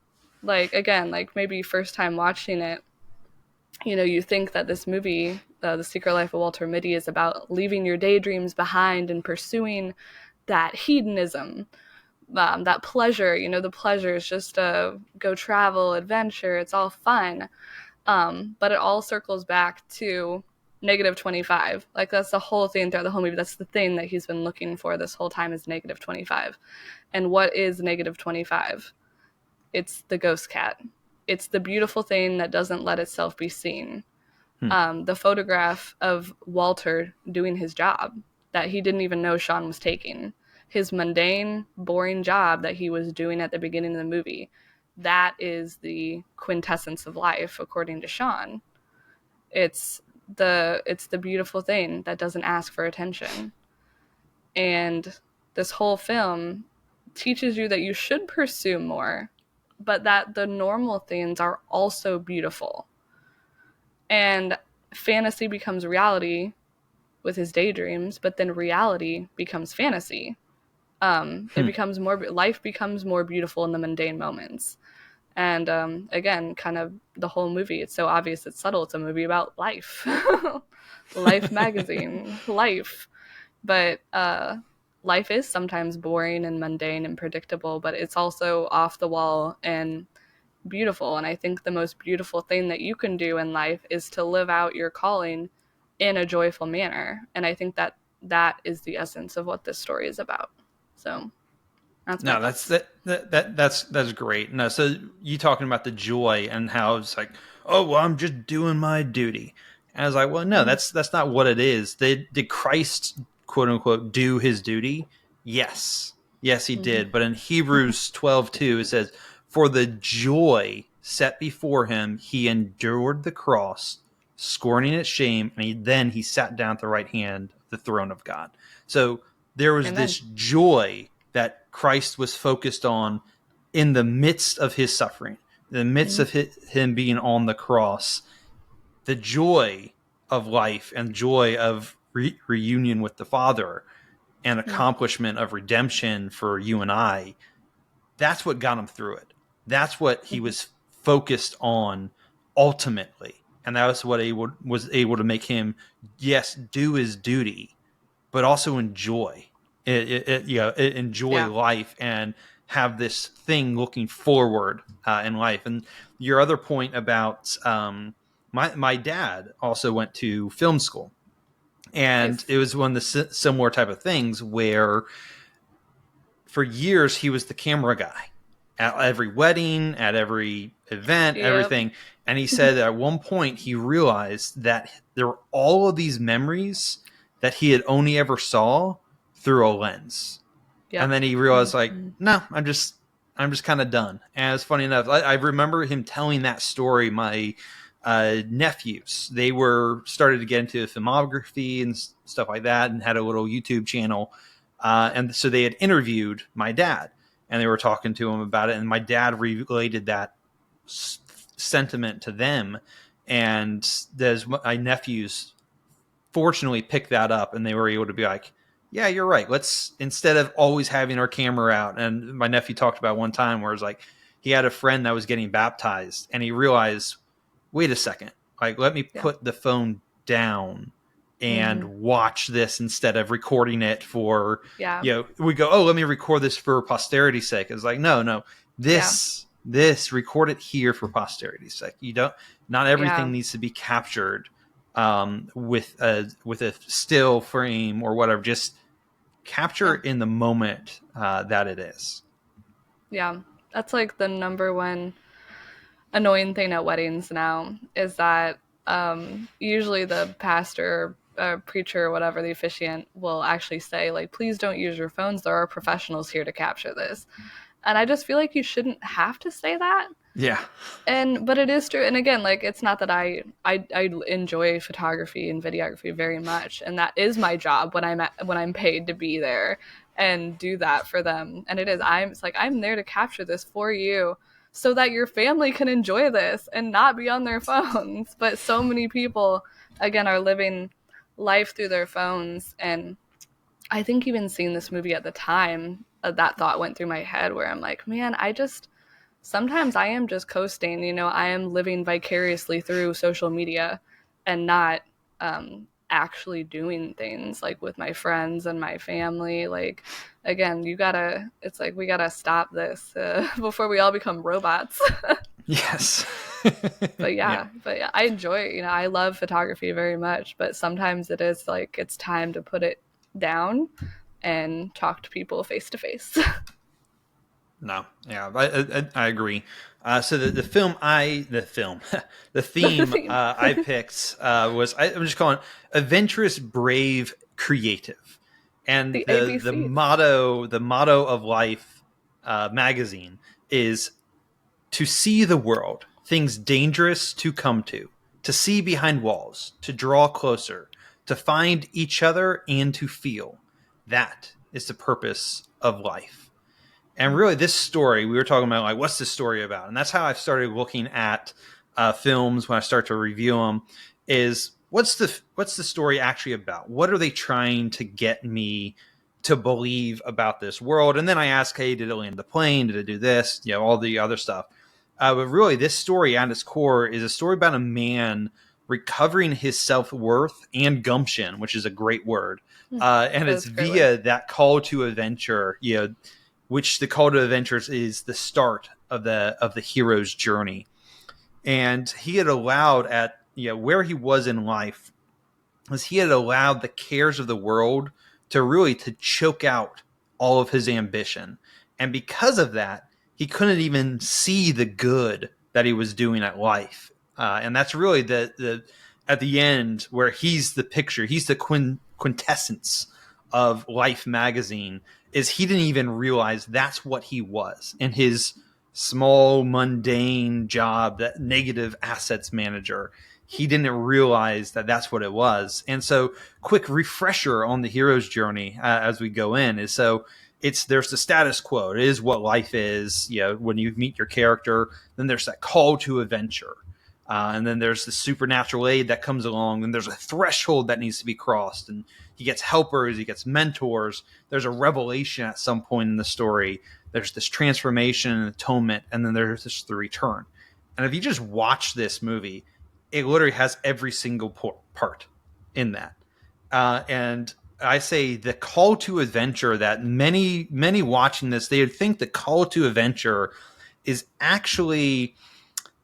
like, again, like maybe first time watching it, you think that this movie, The Secret Life of Walter Mitty, is about leaving your daydreams behind and pursuing that hedonism, that pleasure. The pleasure is just go travel, adventure. It's all fun. But it all circles back to -25. Like, that's the whole thing throughout the whole movie. That's the thing that he's been looking for this whole time, is -25. And what is -25? It's the ghost cat. It's the beautiful thing that doesn't let itself be seen. The photograph of Walter doing his job that he didn't even know Sean was taking. His mundane, boring job that he was doing at the beginning of the movie. That is the quintessence of life, according to Sean. It's the beautiful thing that doesn't ask for attention. And this whole film teaches you that you should pursue more, but that the normal things are also beautiful. And fantasy becomes reality with his daydreams, but then reality becomes fantasy. It becomes life becomes more beautiful in the mundane moments. And again, kind of the whole movie, it's so obvious, it's subtle. It's a movie about life. Life magazine, life. But life is sometimes boring and mundane and predictable, but it's also off the wall and beautiful. And I think the most beautiful thing that you can do in life is to live out your calling in a joyful manner. And I think that that is the essence of what this story is about. So that's my thoughts. That's great. No, so you talking about the joy and how it's like, oh well, I'm just doing my duty. And I was like, well, no, that's not what it is. Did Christ, quote unquote, do his duty? Yes, he did. But in Hebrews 12:2, it says, "For the joy set before him, he endured the cross, scorning its shame, and then he sat down at the right hand of the throne of God." So there was this joy that Christ was focused on in the midst of his suffering, in the midst of him being on the cross. The joy of life and joy of reunion with the Father and accomplishment of redemption for you and I, that's what got him through it. That's what he was focused on ultimately. And that was what was able to make him, yes, do his duty, but also enjoy enjoy life and have this thing looking forward in life. And your other point about my dad also went to film school, and it was one of the similar type of things where for years he was the camera guy at every wedding, at every event, everything. And he said that at one point he realized that there were all of these memories that he had only ever saw through a lens. Yep. And then he realized like, no, I'm just kind of done. And it's funny enough, I remember him telling that story. My nephews, they started to get into filmography and stuff like that and had a little YouTube channel. And so they had interviewed my dad and they were talking to him about it. And my dad related that sentiment to them. And my nephews fortunately picked that up and they were able to be like, yeah, you're right. Let's, instead of always having our camera out. And my nephew talked about one time where it's like, he had a friend that was getting baptized and he realized, wait a second, like, let me put the phone down and watch this instead of recording it for, we go, oh, let me record this for posterity's sake. It's like, no, this record it here for posterity's sake. Not everything needs to be captured with a still frame or whatever. Just capture in the moment that it is. Yeah, that's like the number one annoying thing at weddings now is that usually the pastor preacher or whatever, the officiant, will actually say like, please don't use your phones, there are professionals here to capture this. And I just feel like you shouldn't have to say that. Yeah. But it is true. And again, like, it's not that I enjoy photography and videography very much, and that is my job when I'm paid to be there and do that for them. And I'm there to capture this for you so that your family can enjoy this and not be on their phones. But so many people, again, are living life through their phones. And I think even seeing this movie at the time, that thought went through my head where I'm like, man, sometimes I am just coasting, I am living vicariously through social media and not actually doing things like with my friends and my family. Like, again, we gotta stop this before we all become robots. Yes. But I enjoy it. I love photography very much, but sometimes it is like, it's time to put it down and talk to people face to face. No, yeah, I agree. So the theme I picked was I'm just calling it adventurous, brave, creative, and the motto of Life magazine is to see the world, things dangerous to come to see behind walls, to draw closer, to find each other and to feel. That is the purpose of life. And really, this story, we were talking about, like, what's this story about? And that's how I started looking at films when I start to review them, is what's the story actually about? What are they trying to get me to believe about this world? And then I ask, hey, did it land the plane? Did it do this? All the other stuff. But really, this story at its core is a story about a man recovering his self-worth and gumption, which is a great word. And it's via that call to adventure, which the call to adventures is the start of the hero's journey. And he had allowed where he was in life was he had allowed the cares of the world to choke out all of his ambition. And because of that, he couldn't even see the good that he was doing at life. And that's really the at the end where he's the picture, he's the quintessence of Life magazine, is he didn't even realize that's what he was in his small, mundane job, that negative assets manager. He didn't realize that that's what it was. And so quick refresher on the hero's journey as we go in is, so there's the status quo. It is what life is. When you meet your character, then there's that call to adventure. And then there's the supernatural aid that comes along, and there's a threshold that needs to be crossed, and he gets helpers, he gets mentors. There's a revelation at some point in the story. There's this transformation and atonement, and then there's the return. And if you just watch this movie, it literally has every single part in that. And I say the call to adventure that many watching this, they would think the call to adventure is actually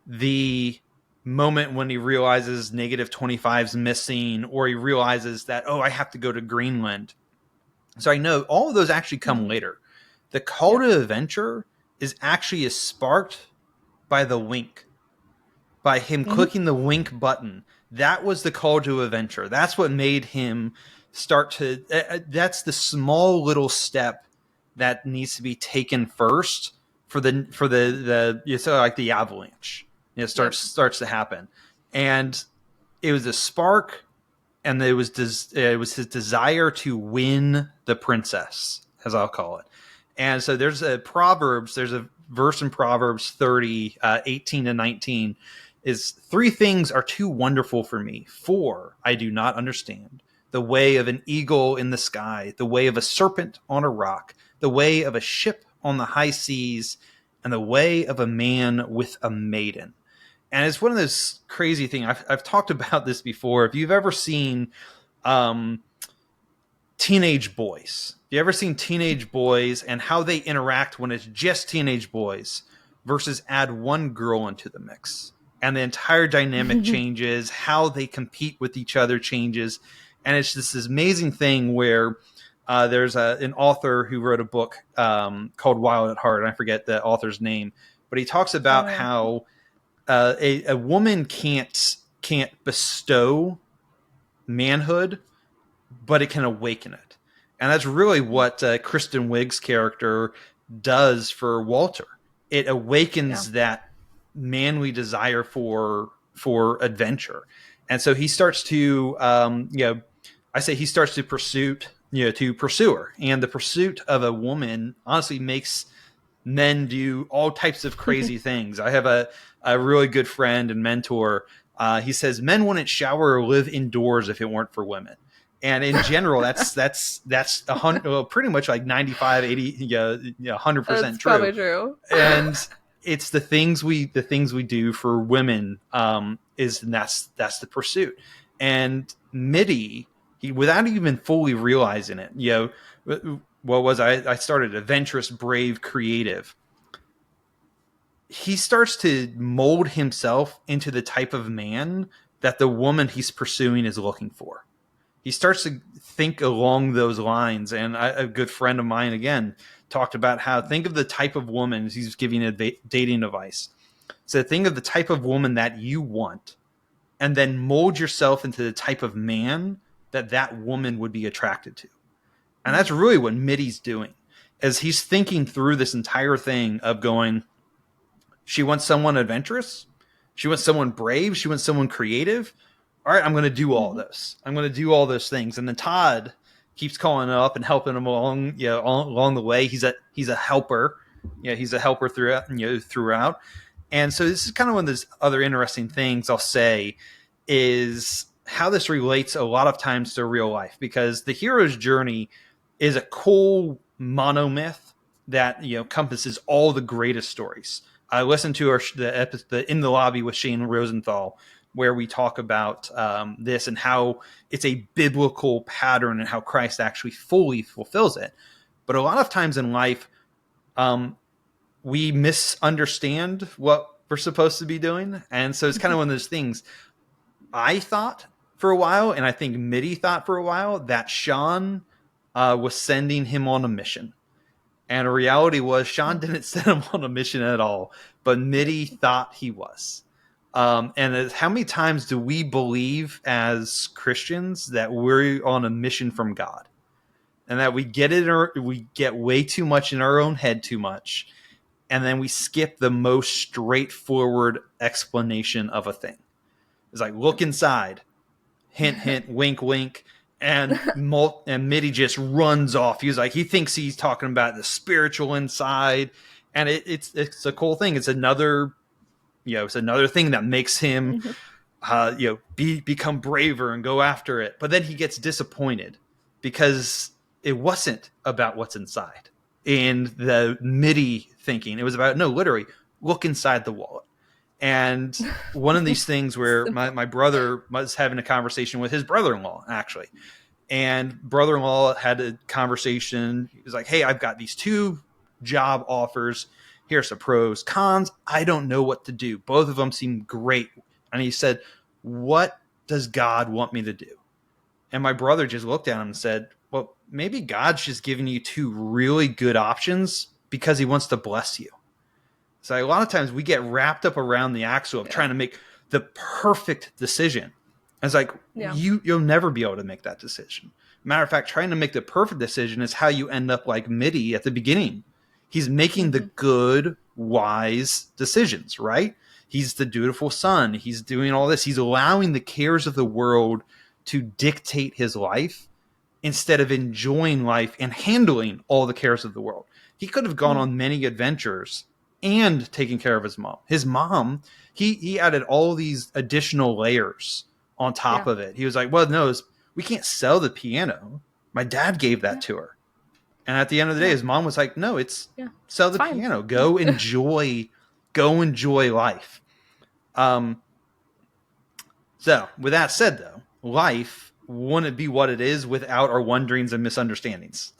the moment when he realizes -25's missing, or he realizes that, I have to go to Greenland. So I know all of those actually come later. The call to adventure is actually sparked by the wink, by him clicking the wink button. That was the call to adventure. That's what made him start to, that's the small little step that needs to be taken first for the avalanche. It starts to happen. And it was a spark, and it was his desire to win the princess, as I'll call it. And so there's a verse in Proverbs 30, 18 to 19, is 3 things are too wonderful for me. 4 I do not understand. The way of an eagle in the sky, the way of a serpent on a rock, the way of a ship on the high seas, and the way of a man with a maiden. And it's one of those crazy things. I've talked about this before. If you've ever seen teenage boys, and how they interact when it's just teenage boys versus add one girl into the mix, and the entire dynamic changes, how they compete with each other changes. And it's just this amazing thing where there's an author who wrote a book called Wild at Heart. I forget the author's name, but he talks about how a woman can't bestow manhood, but it can awaken it. And that's really what Kristen Wiig's character does for Walter. It awakens that manly desire for adventure. And so he starts to, he starts to pursue her. And the pursuit of a woman honestly makes men do all types of crazy things. I have a really good friend and mentor. He says men wouldn't shower or live indoors if it weren't for women. And in general, that's pretty much like 95, 80, 100% That's probably true. And it's the things we do for women, that's the pursuit. And Mitty, he, without even fully realizing it, what was I started adventurous, brave, creative. He starts to mold himself into the type of man that the woman he's pursuing is looking for. He starts to think along those lines. And a good friend of mine, again, talked about how, think of the type of woman, he's giving a dating advice. So think of the type of woman that you want, and then mold yourself into the type of man that woman would be attracted to. And that's really what Mitty's doing, as he's thinking through this entire thing of going, she wants someone adventurous. She wants someone brave. She wants someone creative. All right, I'm going to do all this. I'm going to do all those things. And then Todd keeps calling up and helping him along, along the way. He's a helper. He's a helper throughout. And so this is kind of one of those other interesting things I'll say is how this relates a lot of times to real life, because the hero's journey is a cool monomyth that encompasses all the greatest stories. I listened to the In the Lobby with Shane Rosenthal, where we talk about this and how it's a biblical pattern and how Christ actually fully fulfills it. But a lot of times in life, we misunderstand what we're supposed to be doing. And so it's kind of one of those things. I thought for a while, and I think Mitty thought for a while, that Sean was sending him on a mission. And the reality was Sean didn't send him on a mission at all, but Mitty thought he was. And how many times do we believe as Christians that we're on a mission from God, and that we get way too much in our own head too much, and then we skip the most straightforward explanation of a thing. It's like, look inside, hint, hint, wink, wink. And Mitty just runs off. He thinks he's talking about the spiritual inside, and it's a cool thing. It's another thing that makes him, become braver and go after it. But then he gets disappointed because it wasn't about what's inside. In the Mitty thinking, it was about, no, literally, look inside the wallet. And one of these things where my brother was having a conversation with his brother-in-law, actually. And brother-in-law had a conversation. He was like, hey, I've got these 2 job offers. Here's the pros, cons. I don't know what to do. Both of them seem great. And he said, what does God want me to do? And my brother just looked at him and said, well, maybe God's just giving you 2 really good options because he wants to bless you. So a lot of times we get wrapped up around the axle of trying to make the perfect decision. And it's like, you'll never be able to make that decision. Matter of fact, trying to make the perfect decision is how you end up like Mitty at the beginning. He's making the good, wise decisions, right? He's the dutiful son. He's doing all this. He's allowing the cares of the world to dictate his life instead of enjoying life and handling all the cares of the world. He could have gone on many adventures and taking care of his mom. His mom, he added all these additional layers on top of it. He was like, well, no, we can't sell the piano. My dad gave that to her. And at the end of the day, his mom was like, no, sell the piano. Go enjoy life. So with that said, though, life wouldn't be what it is without our wonderings and misunderstandings.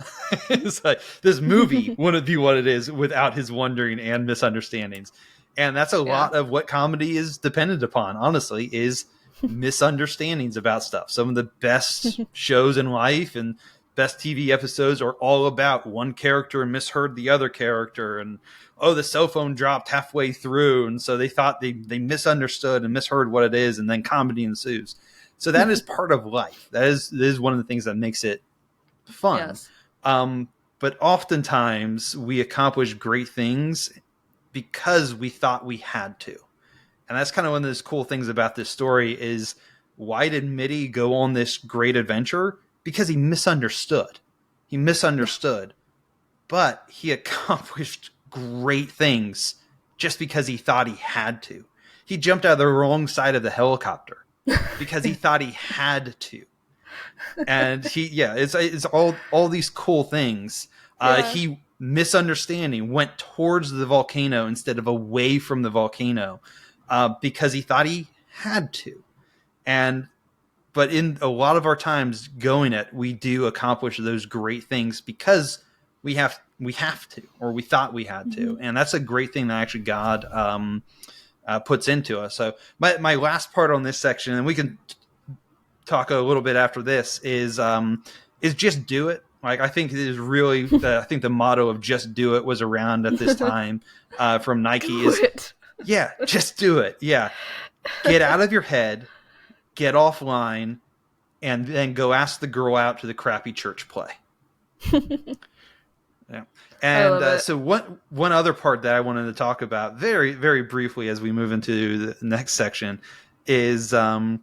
It's like, this movie wouldn't be what it is without his wondering and misunderstandings. And that's a lot of what comedy is dependent upon, honestly, is misunderstandings about stuff. Some of the best shows in life and best TV episodes are all about one character misheard the other character, and the cell phone dropped halfway through, and so they thought they misunderstood and misheard what it is, and then comedy ensues. So that is part of life. That is one of the things that makes it fun. Yes. But oftentimes we accomplish great things because we thought we had to. And that's kind of one of those cool things about this story is, why did Mitty go on this great adventure? Because he misunderstood. But he accomplished great things just because he thought he had to. He jumped out of the wrong side of the helicopter because he thought he had to. And it's all these cool things. He went towards the volcano instead of away from the volcano because he thought he had to. But in a lot of our times going it, we do accomplish those great things because we have to, or we thought we had to. And that's a great thing that actually God puts into us. So my last part on this section, and we can talk a little bit after this, is just do it. Like, I think it is really, I think the motto of just do it was around at this time from Nike just do it. Yeah. Get out of your head, get offline, and then go ask the girl out to the crappy church play. Yeah. And so one other part that I wanted to talk about very, very briefly as we move into the next section is, well,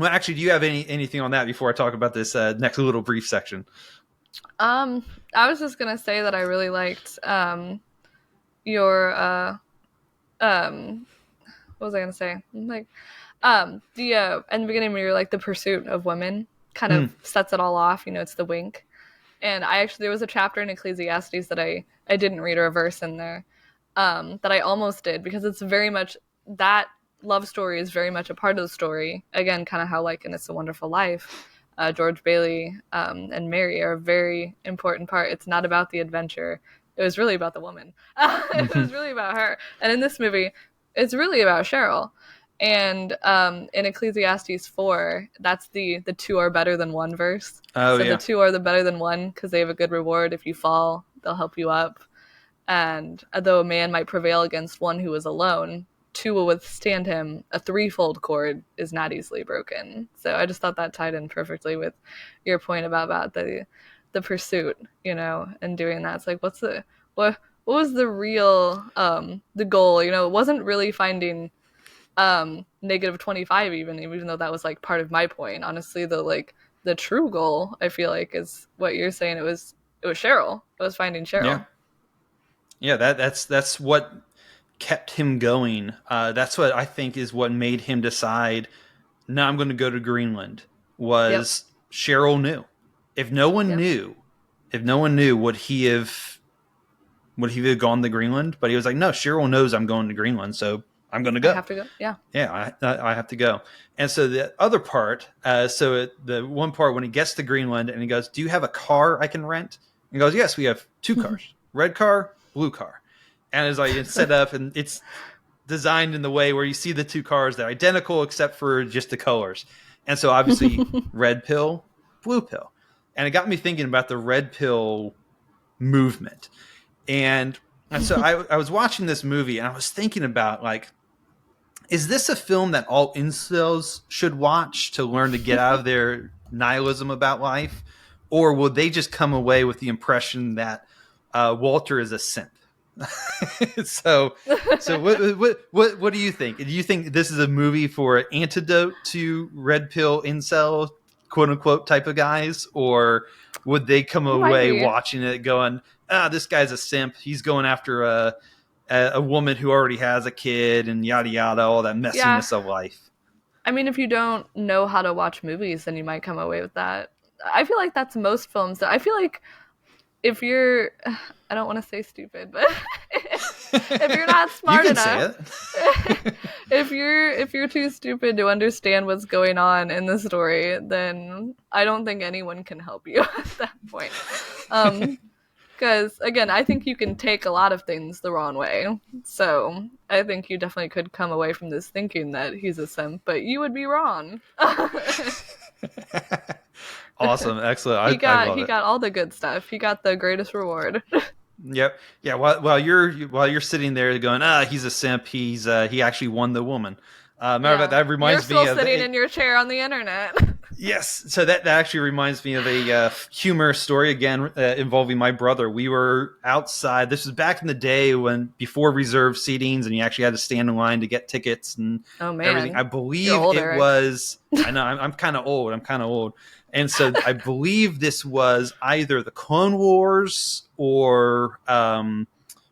actually, do you have anything on that before I talk about this next little brief section? I was just going to say that I really liked your, what was I going to say? Like, in the beginning when you're like, the pursuit of women kind of sets it all off, it's the wink. And there was a chapter in Ecclesiastes that I didn't read, or a verse in there that I almost did, because it's very much, that love story is very much a part of the story. Again, kind of how like in It's a Wonderful Life, George Bailey and Mary are a very important part. It's not about the adventure. it was really about the woman. It was really about her. And in this movie, it's really about Cheryl. And in Ecclesiastes 4, that's the two are better than one verse. Oh, so yeah. the two are the better than one because they have a good reward. If you fall, they'll help you up. And though a man might prevail against one who is alone, two will withstand him. A threefold cord is not easily broken. So I just thought that tied in perfectly with your point about the pursuit, and doing that. It's like, what was the real the goal? It wasn't really finding negative 25 even though that was like part of my point. Honestly, the true goal, I feel like, is what you're saying. It was Cheryl. It was finding Cheryl. Yeah, that's what kept him going. That's what I think is what made him decide, no, I'm going to go to Greenland, was Cheryl knew. If no one knew, would he have gone to Greenland? But he was like, no, Cheryl knows I'm going to Greenland, so I'm going to go. I have to go. Yeah. Yeah, I have to go. And so the other part, the one part when he gets to Greenland and he goes, do you have a car I can rent? And he goes, yes, we have 2 cars, red car, blue car. And it's set up and it's designed in the way where you see the 2 cars, they're identical except for just the colors. And so obviously red pill, blue pill. And it got me thinking about the red pill movement. And so I was watching this movie and I was thinking about, like, is this a film that all incels should watch to learn to get out of their nihilism about life? Or will they just come away with the impression that Walter is a simp? so what do you think? Do you think this is a movie for an antidote to red pill incel, quote unquote, type of guys? Or would they come away watching it going, this guy's a simp. He's going after a woman who already has a kid and yada yada, all that messiness of life. I mean, if you don't know how to watch movies, then you might come away with that. I feel like that's most films. I feel like if you're, I don't want to say stupid, but if you're not smart enough, if you're too stupid to understand what's going on in the story, then I don't think anyone can help you at that point. Because, again, I think you can take a lot of things the wrong way. So I think you definitely could come away from this thinking that he's a simp, but you would be wrong. Awesome. Excellent. He got all the good stuff. He got the greatest reward. Yep. Yeah. While you're sitting there going, he's a simp. He actually won the woman. Matter of fact, that reminds me of... You're still sitting in your chair on the internet. Yes. So that actually reminds me of a humorous story, again, involving my brother. We were outside. This was back in the day before reserved seatings and you actually had to stand in line to get tickets and everything. I believe it was... I know, I'm kind of old. And so I believe this was either the Clone Wars or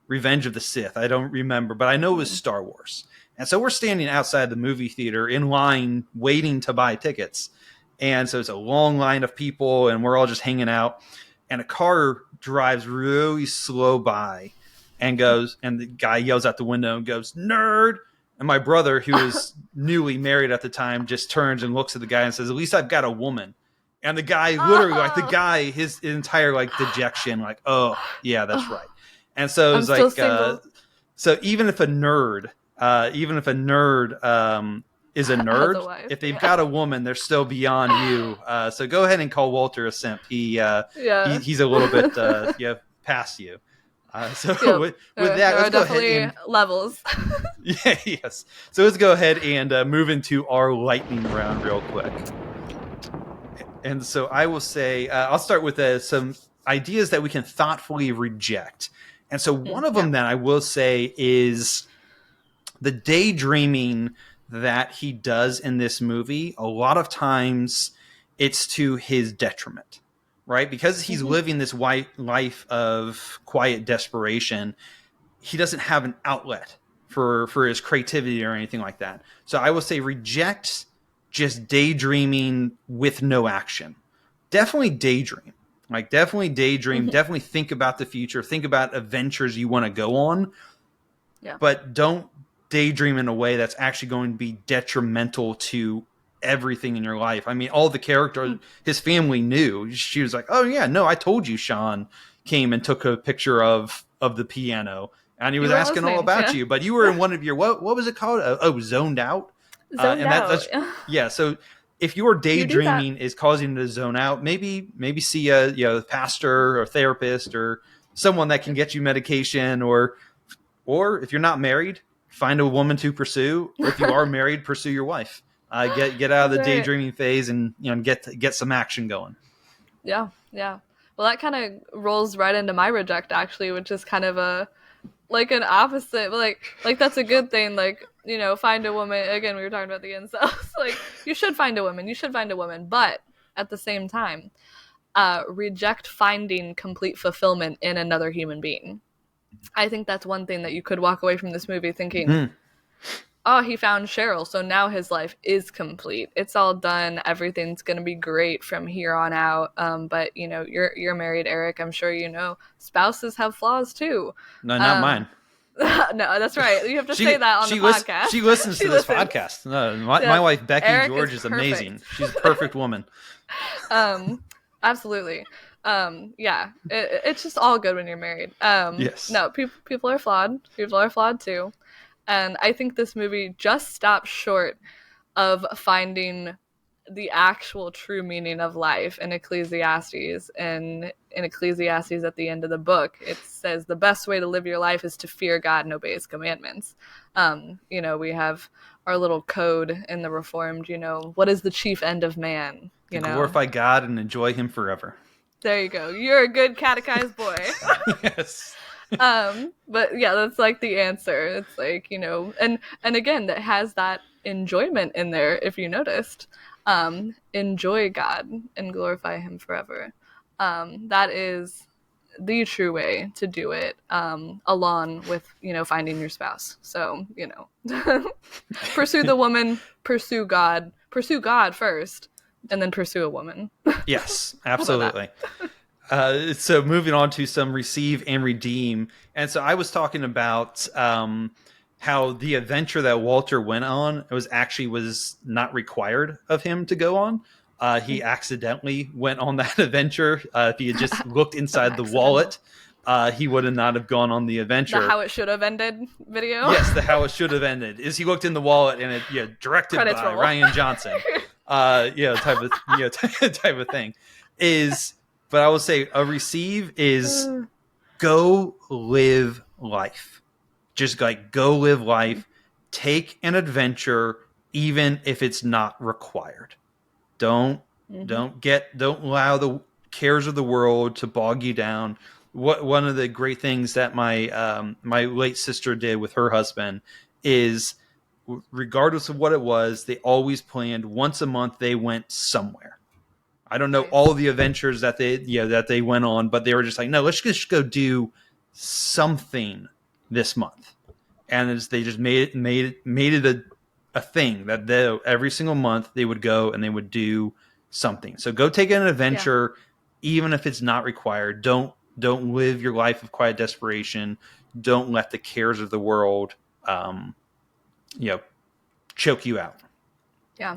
Revenge of the Sith. I don't remember, but I know it was Star Wars. And so we're standing outside the movie theater in line waiting to buy tickets. And so it's a long line of people and we're all just hanging out. And a car drives really slow by and the guy yells out the window and goes, "Nerd!" And my brother, who was newly married at the time, just turns and looks at the guy and says, "At least I've got a woman." And the guy literally, his entire dejection, oh, yeah, that's right. And so it was so even if a nerd is a nerd, if they've got a woman, they're still beyond you. So go ahead and call Walter a simp. He's a little bit past you. With that, let's go ahead and levels. Yes. So let's go ahead and move into our lightning round real quick. And so I will say, I'll start with some ideas that we can thoughtfully reject. And so one of them that I will say is the daydreaming that he does in this movie. A lot of times it's to his detriment, right? Because he's living this life of quiet desperation. He doesn't have an outlet for his creativity or anything like that. So I will say reject just daydreaming with no action. Definitely daydream. Definitely think about the future. Think about adventures you want to go on. Yeah. But don't daydream in a way that's actually going to be detrimental to everything in your life. I mean, all the characters, his family knew. She was like, "Oh yeah, no, I told you Sean came and took a picture of of the piano, and he was You were asking all listening, about yeah. you. But you were in one of your what was it called? Zoned out. Zoned And out. that's yeah. So if your do that. daydreaming is causing you to zone out, maybe see a pastor or therapist or someone that can get you medication, or if you're not married, find a woman to pursue. Or if you are married, pursue your wife. Get out of the That's right. daydreaming phase and get some action going. Yeah. Well, that kind of rolls right into my reject, actually, which is kind of an opposite. Like that's a good thing. Like, find a woman. Again, we were talking about the incels. Like, you should find a woman. But at the same time, reject finding complete fulfillment in another human being. I think that's one thing that you could walk away from this movie thinking, oh, he found Cheryl, so now his life is complete. It's all done. Everything's going to be great from here on out. But, you're married, Eric. I'm sure you know spouses have flaws too. No, not mine. No, that's right. You have to say that on the podcast. She listens to this podcast. No, my wife, Becky Eric George, is amazing. She's a perfect woman. Absolutely. Yeah, it's just all good when you're married. Yes. No, people are flawed. People are flawed too. And I think this movie just stops short of finding the actual true meaning of life in Ecclesiastes. And in Ecclesiastes at the end of the book, it says the best way to live your life is to fear God and obey his commandments. We have our little code in the Reformed, what is the chief end of man? Glorify God and enjoy him forever. There you go. You're a good catechized boy. Yes. But yeah, that's like the answer. It's like, and again, that has that enjoyment in there, if you noticed. Enjoy God and glorify him forever. That is the true way to do it, along with, finding your spouse. So, pursue the woman, pursue God first, and then pursue a woman. Yes, absolutely. So moving on to some receive and redeem. And so I was talking about how the adventure that Walter went on was not required of him to go on. He accidentally went on that adventure. If he had just looked inside the wallet, he would not have gone on the adventure. The how it should have ended video. Yes, the how it should have ended is he looked in the wallet and it directed Credits by roll. Ryan Johnson. Type of thing is. But I will say a receive is go live life. Just go live life. Take an adventure, even if it's not required. Don't allow the cares of the world to bog you down. One of the great things that my late sister did with her husband is, regardless of what it was, they always planned once a month. They went somewhere. I don't know all the adventures that they went on, but they were just like, no, let's just go do something this month. And they just made it a thing that every single month they would go and they would do something. So go take an adventure, even if it's not required. Don't live your life of quiet desperation. Don't let the cares of the world, choke you out. Yeah.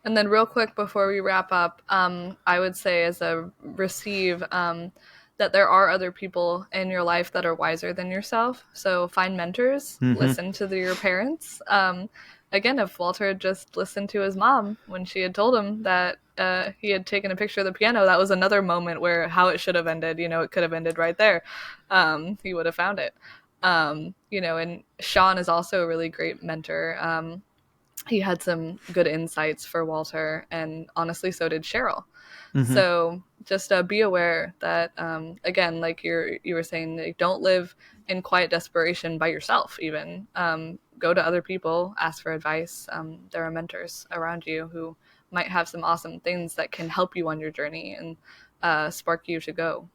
And then real quick before we wrap up, I would say as a receive that there are other people in your life that are wiser than yourself. So find mentors, listen to your parents. Again, if Walter had just listened to his mom when she had told him that he had taken a picture of the piano, that was another moment where how it should have ended, it could have ended right there. He would have found it. And Sean is also a really great mentor. He had some good insights for Walter, and honestly, so did Cheryl. So just be aware that, again, like you were saying, like, don't live in quiet desperation by yourself even. Go to other people, ask for advice. There are mentors around you who might have some awesome things that can help you on your journey and spark you to go.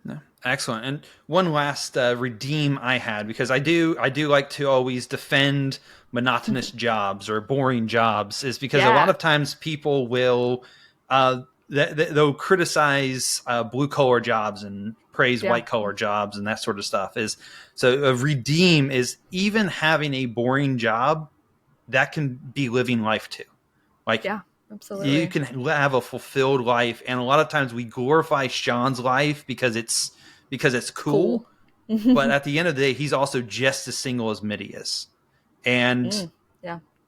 No, excellent. And one last redeem I had, because I do like to always defend monotonous jobs or boring jobs, is because a lot of times people will they'll criticize blue collar jobs and praise white collar jobs and that sort of stuff. So a redeem is even having a boring job that can be living life too. Like, absolutely. You can have a fulfilled life, and a lot of times we glorify Sean's life because it's because it's cool. But at the end of the day, he's also just as single as Mitty is. And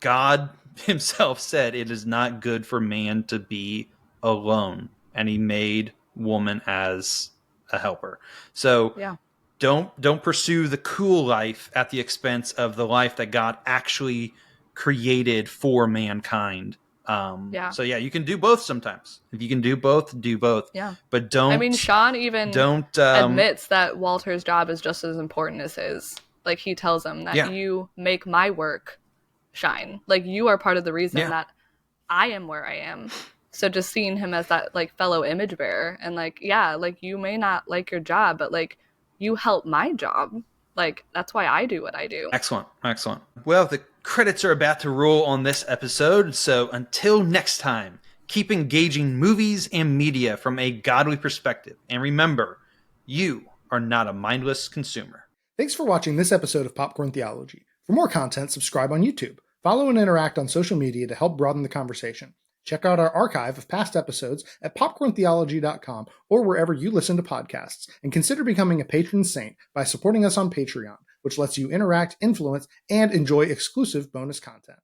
God himself said it is not good for man to be alone. And he made woman as a helper. So don't pursue the cool life at the expense of the life that God actually created for mankind. So you can do both sometimes. If you can do both, do both. Yeah. But don't. I mean, Sean even admits that Walter's job is just as important as his. Like, he tells him that you make my work shine. Like, you are part of the reason that I am where I am. So just seeing him as that, like, fellow image bearer and, like, like, you may not like your job, but, like, you help my job. Like, that's why I do what I do. Excellent. Well, the credits are about to roll on this episode, so until next time, keep engaging movies and media from a godly perspective. And remember, you are not a mindless consumer. Thanks for watching this episode of Popcorn Theology. For more content, subscribe on YouTube. Follow and interact on social media to help broaden the conversation. Check out our archive of past episodes at popcorntheology.com or wherever you listen to podcasts, and consider becoming a patron saint by supporting us on Patreon, which lets you interact, influence, and enjoy exclusive bonus content.